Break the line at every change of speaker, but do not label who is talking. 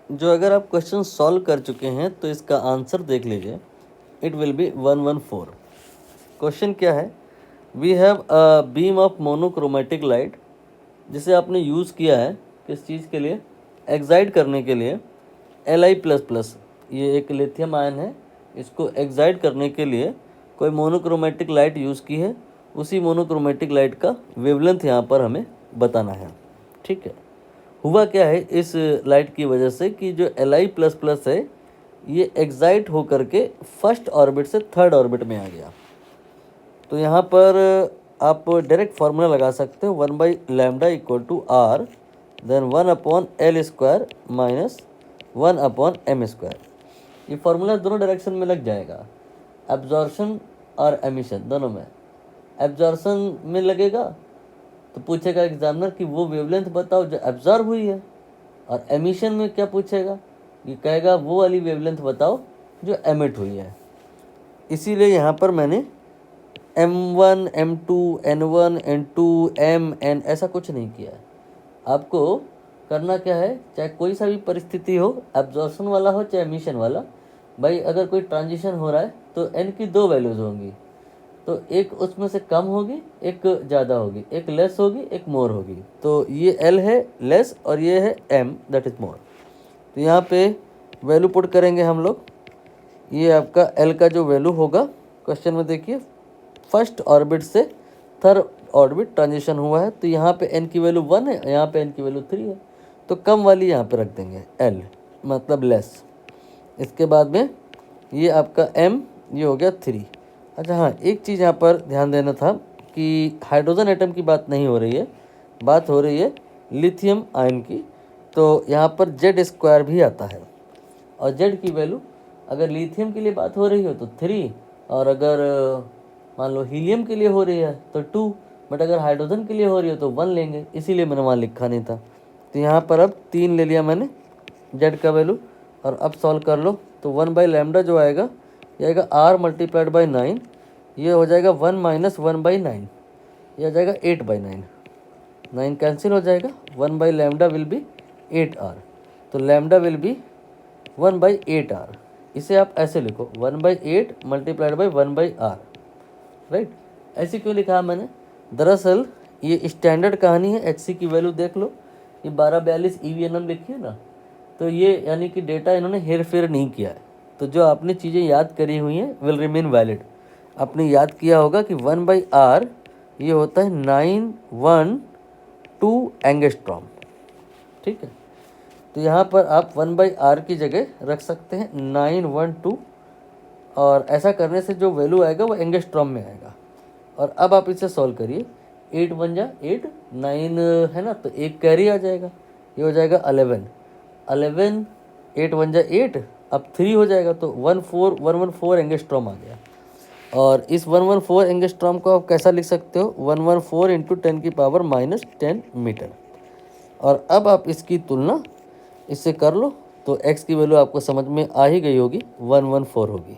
जो अगर आप क्वेश्चन सॉल्व कर चुके हैं तो इसका आंसर देख लीजिए, इट विल बी 114। क्वेश्चन क्या है, we have a beam of monochromatic light, जिसे आपने यूज़ किया है किस चीज़ के लिए, एक्साइट करने के लिए Li++। ये एक लिथियम आयन है, इसको एक्साइट करने के लिए कोई मोनोक्रोमेटिक लाइट यूज़ की है, उसी मोनोक्रोमेटिक लाइट का वेवलेंथ यहाँ पर हमें बताना है। ठीक है, हुआ क्या है इस लाइट की वजह से कि जो Li++ है ये एक्साइट होकर के फर्स्ट ऑर्बिट से थर्ड ऑर्बिट में आ गया। तो यहाँ पर आप डायरेक्ट फार्मूला लगा सकते हो, 1/λ = R, then 1/L² minus 1/m²। ये फार्मूला दोनों डायरेक्शन में लग जाएगा, एब्जॉर्शन और एमिशन दोनों में। एब्जॉर्शन में लगेगा तो पूछेगा एग्जामिनर कि वो वेवलेंथ बताओ जो एब्जॉर्ब हुई है, और एमिशन में क्या पूछेगा, ये कहेगा वो वाली वेवलेंथ बताओ जो एमिट हुई है। इसीलिए यहाँ पर मैंने M1, M2, N1, N2, M, N ऐसा कुछ नहीं किया है। आपको करना क्या है, चाहे कोई सा भी परिस्थिति हो, एब्जॉर्प्शन वाला हो चाहे एमिशन वाला, भाई अगर कोई ट्रांजिशन हो रहा है तो N की दो वैल्यूज़ होंगी, तो एक उसमें से कम होगी एक ज़्यादा होगी, एक लेस होगी एक मोर होगी। तो ये L है लेस और ये है M दैट इज़ मोर। तो यहाँ पे वैल्यू पुट करेंगे हम लोग। ये आपका L का जो वैल्यू होगा, क्वेश्चन में देखिए फर्स्ट ऑर्बिट से थर्ड ऑर्बिट ट्रांजिशन हुआ है, तो यहाँ पे N की वैल्यू 1 है, यहाँ पे N की वैल्यू 3 है, तो कम वाली यहाँ पे रख देंगे L मतलब लेस। इसके बाद में ये आपका M, ये हो गया 3। अच्छा हाँ, एक चीज़ यहाँ पर ध्यान देना था कि हाइड्रोजन एटम की बात नहीं हो रही है, बात हो रही है लिथियम आयन की। तो यहाँ पर Z² भी आता है, और Z की वैल्यू अगर लिथियम के लिए बात हो रही हो तो 3, और अगर मान लो हीलियम के लिए हो रही है तो 2, बट अगर हाइड्रोजन के लिए हो रही है तो 1 लेंगे, इसीलिए मैंने वहाँ लिखा नहीं था। तो यहाँ पर अब 3 ले लिया मैंने Z का वैल्यू, और अब सॉल्व कर लो तो 1/λ जो आएगा ये आएगा R × 9, ये हो जाएगा 1 - 1/9, ये आ जाएगा 8/9, 9 कैंसिल हो जाएगा, 1/λ विल बी 8R, तो लैम्डा विल बी 1/8R। इसे आप ऐसे लिखो 1/8 × 1/R, राइट। ऐसे क्यों लिखा मैंने, दरअसल ये स्टैंडर्ड कहानी है। HC की वैल्यू देख लो, ये 1242 EVNM लिखी है ना, तो ये यानी कि डेटा इन्होंने हेर फेर नहीं किया है। तो जो आपने चीज़ें याद करी हुई हैं विल रिमेन वैलिड। आपने याद किया होगा कि 1/R ये होता है 912 एंगस्ट्रॉम, ठीक है। तो यहाँ पर आप 1/R की जगह रख सकते हैं 912, और ऐसा करने से जो वैल्यू आएगा वो एंगस्ट्रॉम में आएगा। और अब आप इसे सॉल्व करिए, 8 × 1 = 8, 9 है ना, तो एक कैरी आ जाएगा, ये हो जाएगा 11, 8 × 1 = 8, अब 3 हो जाएगा, तो 114 एंगस्ट्रॉम आ गया। और इस 114 एंगस्ट्रॉम को आप कैसा लिख सकते हो, 114 × 10⁻⁻10 मीटर। और अब आप इसकी तुलना इससे कर लो तो x की वैल्यू आपको समझ में आ ही गई होगी, 114 होगी।